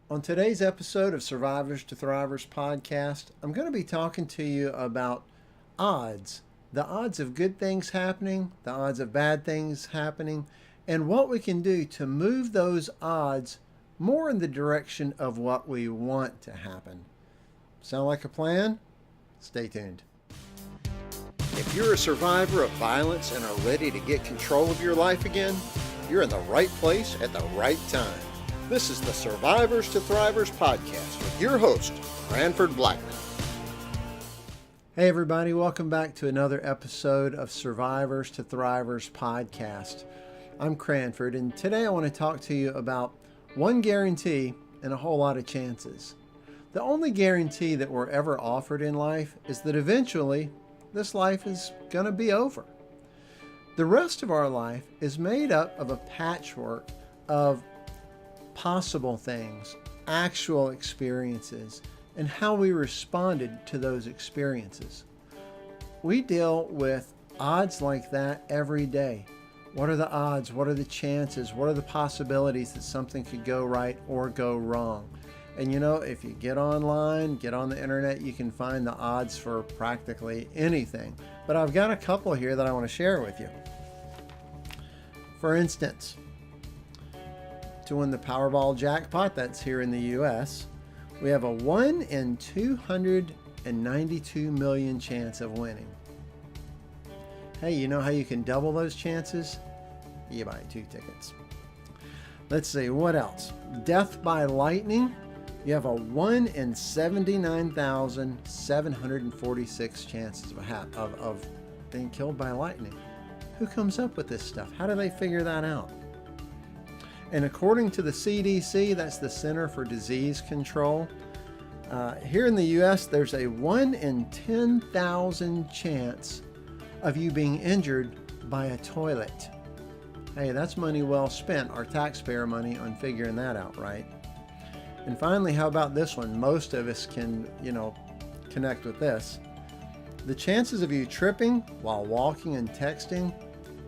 On today's episode of Survivors to Thrivers podcast, I'm going to be talking to you about odds. The odds of good things happening, the odds of bad things happening, and what we can do to move those odds more in the direction of what we want to happen. Sound like a plan? Stay tuned. If you're a survivor of violence and are ready to get control of your life again, you're in the right place at the right time. This is the Survivors to Thrivers podcast with your host, Cranford Blackman. Hey everybody, welcome back to another episode of Survivors to Thrivers podcast. I'm Cranford, and today I want to talk to you about one guarantee and a whole lot of chances. The only guarantee that we're ever offered in life is that eventually this life is going to be over. The rest of our life is made up of a patchwork of possible things, actual experiences, and how we responded to those experiences. We deal with odds like that every day. What are the odds? What are the chances? What are the possibilities that something could go right or go wrong? And you know, if you get online, get on the internet, you can find the odds for practically anything. But I've got a couple here that I want to share with you. For instance, to win the Powerball jackpot that's here in the U.S., we have a 1 in 292 million chance of winning. Hey, you know how you can double those chances? You buy 2 tickets. Let's see, what else? Death by lightning. You have a 1 in 79,746 chances of being killed by lightning. Who comes up with this stuff? How do they figure that out? And according to the CDC, that's the Center for Disease Control, here in the U.S., there's a 1 in 10,000 chance of you being injured by a toilet. Hey, that's money well spent, our taxpayer money, on figuring that out, right? And finally, how about this one? Most of us can, connect with this. The chances of you tripping while walking and texting,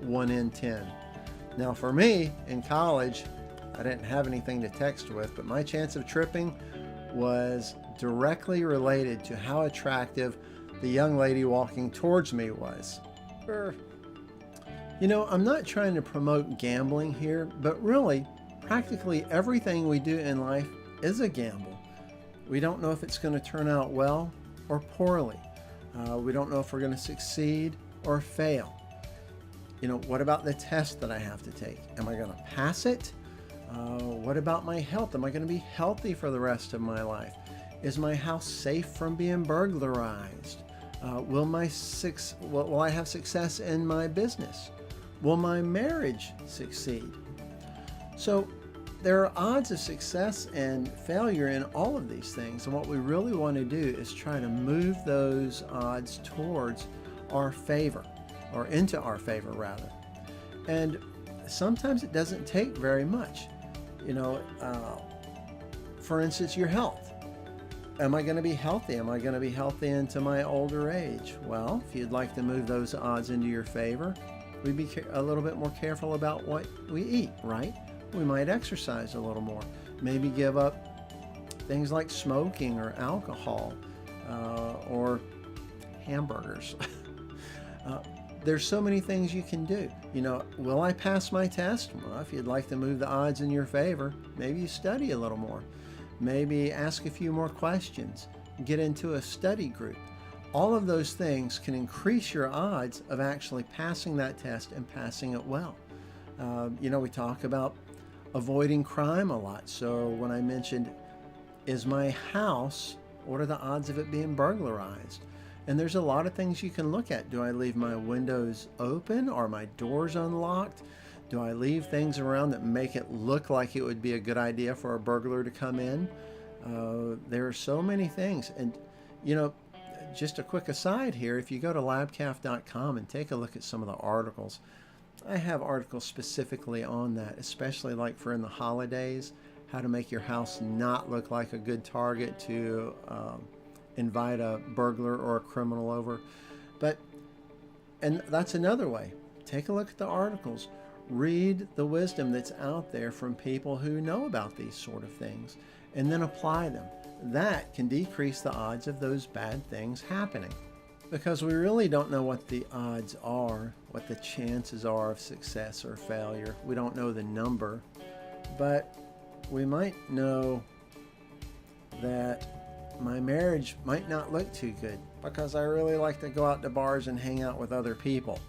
1 in 10. Now for me, in college, I didn't have anything to text with, but my chance of tripping was directly related to how attractive the young lady walking towards me was. I'm not trying to promote gambling here, but really, practically everything we do in life is a gamble. We don't know if it's going to turn out well or poorly. We don't know if we're going to succeed or fail. What about the test that I have to take? Am I going to pass it? What about my health? Am I going to be healthy for the rest of my life? Is my house safe from being burglarized? Will I have success in my business? Will my marriage succeed? So there are odds of success and failure in all of these things. And what we really want to do is try to move those odds towards our favor, or into our favor rather. And sometimes it doesn't take very much. For instance, your health. Am I going to be healthy? Am I going to be healthy into my older age? Well, if you'd like to move those odds into your favor, we'd be a little bit more careful about what we eat, right? We might exercise a little more. Maybe give up things like smoking or alcohol, or hamburgers. There's so many things you can do. Will I pass my test? Well, if you'd like to move the odds in your favor, maybe you study a little more. Maybe ask a few more questions. Get into a study group. All of those things can increase your odds of actually passing that test and passing it well. We talk about avoiding crime a lot. So when I mentioned, is my house, what are the odds of it being burglarized? And there's a lot of things you can look at. Do I leave my windows open? Are my doors unlocked? Do I leave things around that make it look like it would be a good idea for a burglar to come in? There are so many things. And, just a quick aside here, if you go to labcaf.com and take a look at some of the articles, I have articles specifically on that, especially like for in the holidays, how to make your house not look like a good target to invite a burglar or a criminal over. And that's another way. Take a look at the articles. read the wisdom that's out there from people who know about these sort of things and then apply them. That can decrease the odds of those bad things happening, because we really don't know what the odds are, what the chances are of success or failure. We don't know the number, but we might know that my marriage might not look too good because I really like to go out to bars and hang out with other people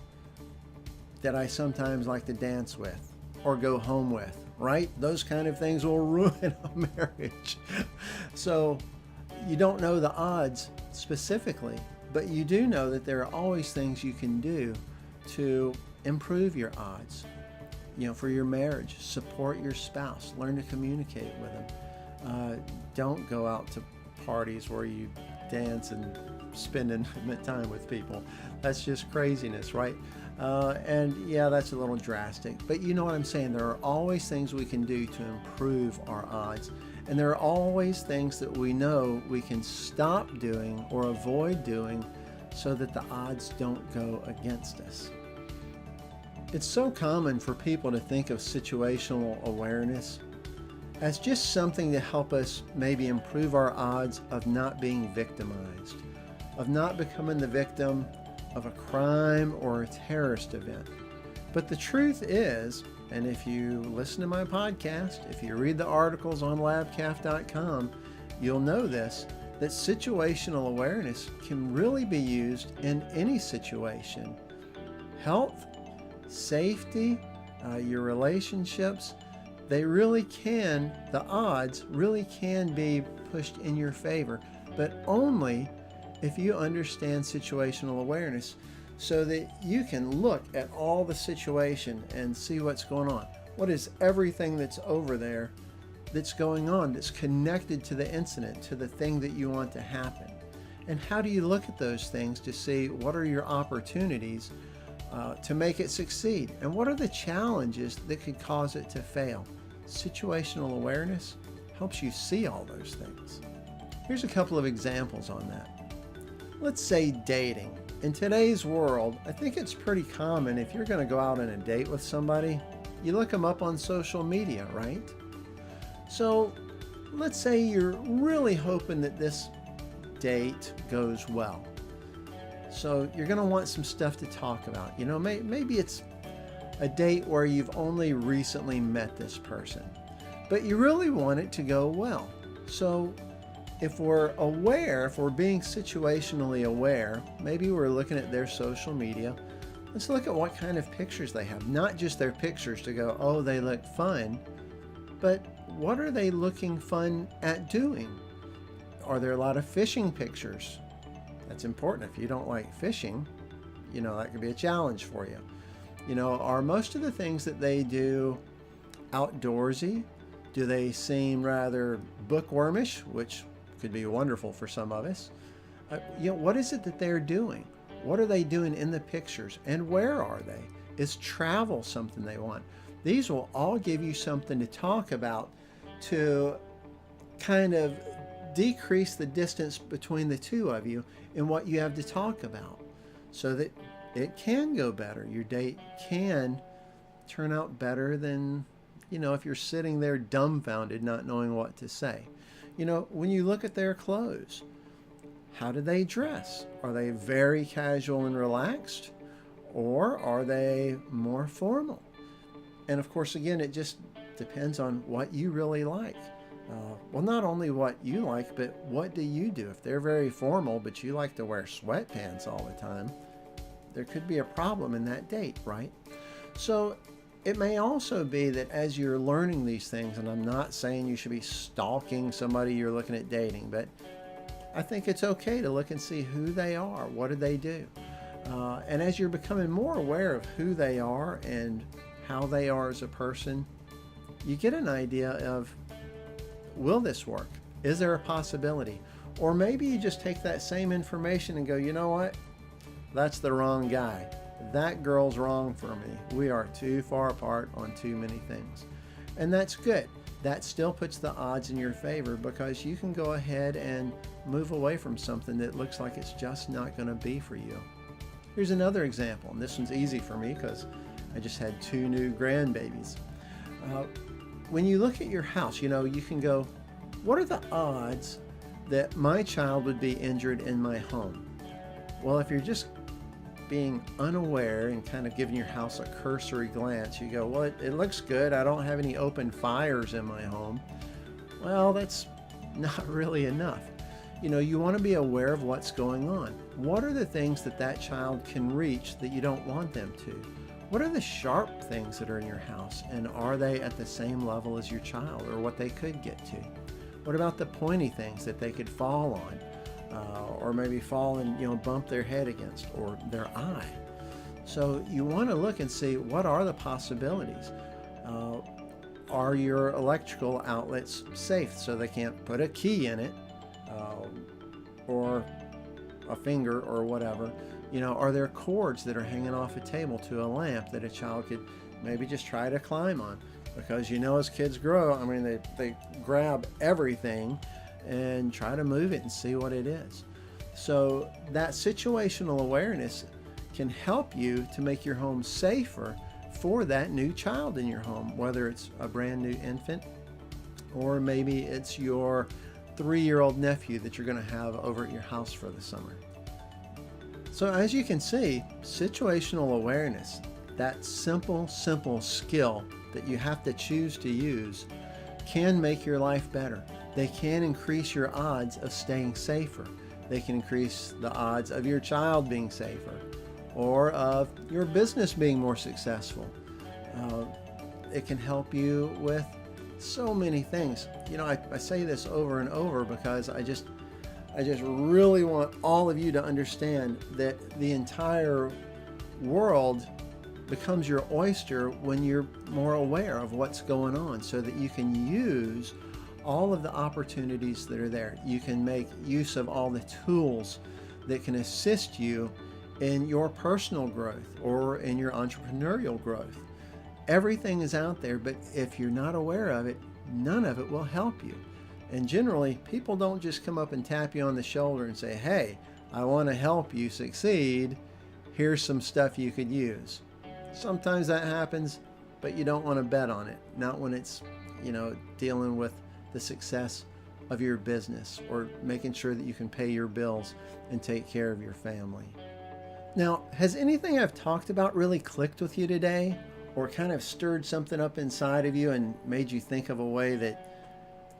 that I sometimes like to dance with or go home with, right? Those kind of things will ruin a marriage. So you don't know the odds specifically, but you do know that there are always things you can do to improve your odds, for your marriage. Support your spouse. Learn to communicate with them. Don't go out to parties where you dance and spend intimate time with people. That's just craziness, right? And yeah, that's a little drastic, but you know what I'm saying. There are always things we can do to improve our odds. And there are always things that we know we can stop doing or avoid doing so that the odds don't go against us. It's so common for people to think of situational awareness as just something to help us maybe improve our odds of not being victimized, of not becoming the victim of a crime or a terrorist event. But the truth is, and if you listen to my podcast, if you read the articles on labcaf.com, you'll know this, that situational awareness can really be used in any situation. Health, safety, your relationships, they really can, the odds really can be pushed in your favor, but only if you understand situational awareness, so that you can look at all the situation and see what's going on. What is everything that's over there that's going on, that's connected to the incident, to the thing that you want to happen? And how do you look at those things to see what are your opportunities to make it succeed? And what are the challenges that could cause it to fail? Situational awareness helps you see all those things. Here's a couple of examples on that. Let's say dating. In today's world, I think it's pretty common if you're going to go out on a date with somebody, you look them up on social media, right? So let's say you're really hoping that this date goes well. So you're going to want some stuff to talk about. Maybe it's a date where you've only recently met this person, but you really want it to go well. So if we're being situationally aware, maybe we're looking at their social media. Let's look at what kind of pictures they have. Not just their pictures to go, oh, they look fun, but what are they looking fun at doing? Are there a lot of fishing pictures? That's important. If you don't like fishing, that could be a challenge for you. Are most of the things that they do outdoorsy? Do they seem rather bookwormish, which could be wonderful for some of us? What is it that they're doing? What are they doing in the pictures? And where are they? Is travel something they want? These will all give you something to talk about to kind of decrease the distance between the two of you in what you have to talk about, so that it can go better. Your date can turn out better than, if you're sitting there dumbfounded, not knowing what to say. When you look at their clothes, how do they dress? Are they very casual and relaxed, or are they more formal? And of course, again, it just depends on what you really like. Well, not only what you like, but what do you do? If they're very formal, but you like to wear sweatpants all the time, there could be a problem in that date, right? So it may also be that as you're learning these things, and I'm not saying you should be stalking somebody you're looking at dating, but I think it's okay to look and see who they are. What do they do? And as you're becoming more aware of who they are and how they are as a person, you get an idea of, will this work? Is there a possibility? Or maybe you just take that same information and go, you know what? That's the wrong guy. That girl's wrong for me. We are too far apart on too many things. And that's good. That still puts the odds in your favor, because you can go ahead and move away from something that looks like it's just not going to be for you. Here's another example, and this one's easy for me because I just had 2 new grandbabies. Uh, when you look at your house, you can go, what are the odds that my child would be injured in my home? Well, if you're just being unaware and kind of giving your house a cursory glance, you go, well, it looks good. I don't have any open fires in my home. Well, that's not really enough. You want to be aware of what's going on. What are the things that that child can reach that you don't want them to? What are the sharp things that are in your house, and are they at the same level as your child or what they could get to? What about the pointy things that they could fall on, or maybe fall and bump their head against, or their eye? So you want to look and see, what are the possibilities? Are your electrical outlets safe so they can't put a key in it, or a finger or whatever? Are there cords that are hanging off a table to a lamp that a child could maybe just try to climb on? Because as kids grow, they grab everything and try to move it and see what it is. So that situational awareness can help you to make your home safer for that new child in your home, whether it's a brand new infant or maybe it's your 3-year-old nephew that you're going to have over at your house for the summer. So as you can see, situational awareness, that simple skill that you have to choose to use, can make your life better. They can increase your odds of staying safer. They can increase the odds of your child being safer, or of your business being more successful. It can help you with so many things. I say this over and over because I just really want all of you to understand that the entire world becomes your oyster when you're more aware of what's going on, so that you can use all of the opportunities that are there. You can make use of all the tools that can assist you in your personal growth or in your entrepreneurial growth. Everything is out there, but if you're not aware of it, none of it will help you. And generally, people don't just come up and tap you on the shoulder and say, hey, I want to help you succeed. Here's some stuff you could use. Sometimes that happens, but you don't want to bet on it. Not when it's, dealing with the success of your business or making sure that you can pay your bills and take care of your family. Now, has anything I've talked about really clicked with you today, or kind of stirred something up inside of you and made you think of a way that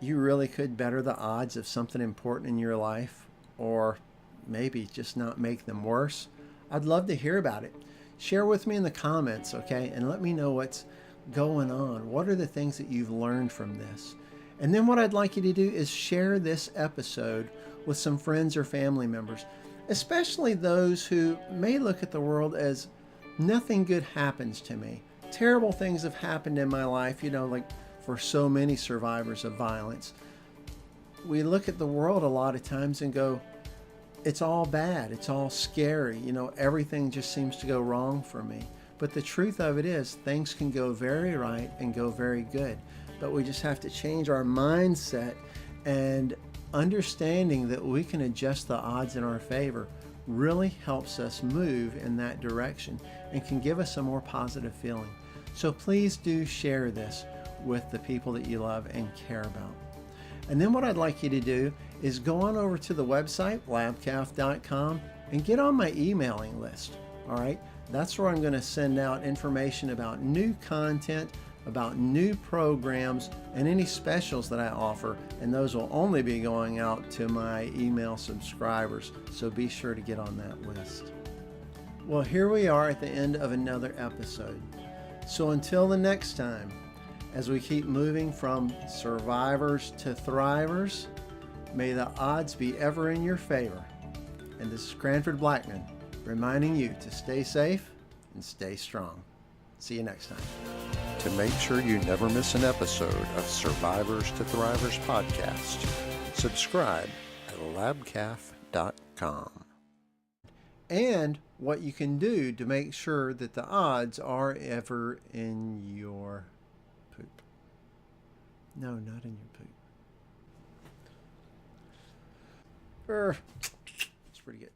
you really could better the odds of something important in your life, or maybe just not make them worse? I'd love to hear about it. Share with me in the comments, okay? And let me know what's going on. What are the things that you've learned from this? And then what I'd like you to do is share this episode with some friends or family members, especially those who may look at the world as nothing good happens to me. Terrible things have happened in my life, like for so many survivors of violence. We look at the world a lot of times and go, it's all bad, it's all scary, everything just seems to go wrong for me. But the truth of it is, things can go very right and go very good. But we just have to change our mindset, and understanding that we can adjust the odds in our favor really helps us move in that direction and can give us a more positive feeling. So please do share this with the people that you love and care about. And then what I'd like you to do is go on over to the website, labcalf.com, and get on my emailing list. All right, that's where I'm going to send out information about new content, about new programs, and any specials that I offer. And those will only be going out to my email subscribers. So be sure to get on that list. Well, here we are at the end of another episode. So until the next time, as we keep moving from survivors to thrivers, may the odds be ever in your favor. And this is Cranford Blackman reminding you to stay safe and stay strong. See you next time. To make sure you never miss an episode of Survivors to Thrivers podcast, subscribe at labcalf.com. And what you can do to make sure that the odds are ever in your poop. No, not in your poop. It's pretty good.